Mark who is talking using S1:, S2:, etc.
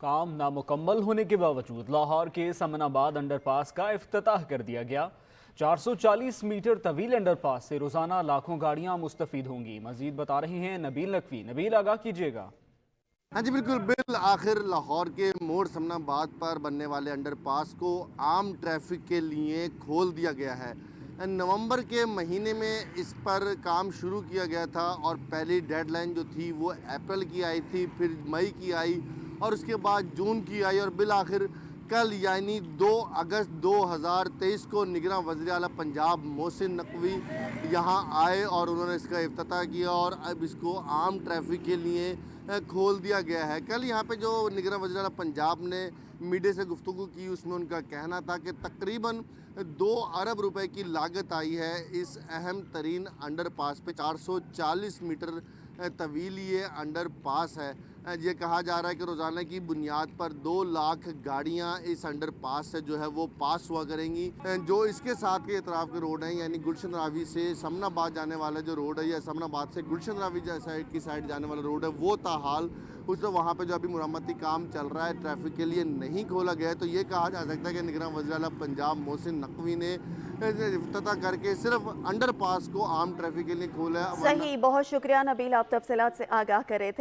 S1: काम नामुकम्मल होने के बावजूद लाहौर के समनाबाद अंडरपास का इफ्तिताह कर दिया गया। 440 मीटर तवील अंडरपास से रोजाना लाखों गाड़ियां मुस्तफीद होंगी। मजीद बता रहे हैं नबील नकवी। नबील, आगाह कीजिएगा।
S2: हाँ जी बिल्कुल आखिर लाहौर के मोड़ समनाबाद पर बनने वाले अंडरपास को आम ट्रैफिक के लिए खोल दिया गया है। नवंबर के महीने में इस पर काम शुरू किया गया था और पहली डेडलाइन जो थी वो अप्रैल की आई थी, फिर मई की आई और उसके बाद जून की आई और बिल आखिर कल यानी 2 अगस्त 2023 को निगरां वज़ीर आला पंजाब मोहसिन नकवी यहाँ आए और उन्होंने इसका इफ्तिताह किया और अब इसको आम ट्रैफिक के लिए खोल दिया गया है। कल यहाँ पे जो निगरां वज़ीर आला पंजाब ने मीडिया से गुफ्तगू की, उसमें उनका कहना था कि तकरीबन 2 अरब रुपए की लागत आई है इस अहम तरीन अंडरपास पे। 440 मीटर तवील ये अंडरपास है। ये कहा जा रहा है कि रोज़ाना की बुनियाद पर 2 लाख गाड़ियां इस अंडरपास से जो है वो पास हुआ करेंगी। जो इसके साथ के इतराफ़ के रोड हैं यानी गुलशन रावी से समनाबाद जाने वाला जो रोड है या समनाबाद से गुलशन रावी साइड की साइड जाने वाला रोड है वो ताहाल उसमें वहाँ पे जो अभी मुरम्मती काम चल रहा है, ट्रैफिक के लिए नहीं खोला गया है। तो ये कहा जा सकता है कि निगरां वज़ीर आला पंजाब मोहसिन नकवी ने इफ्तिताह करके सिर्फ अंडरपास को आम ट्रैफिक के लिए खोला है।
S3: सही, बहुत शुक्रिया नबील, आप तफसीलात से आगाह कर रहे थे।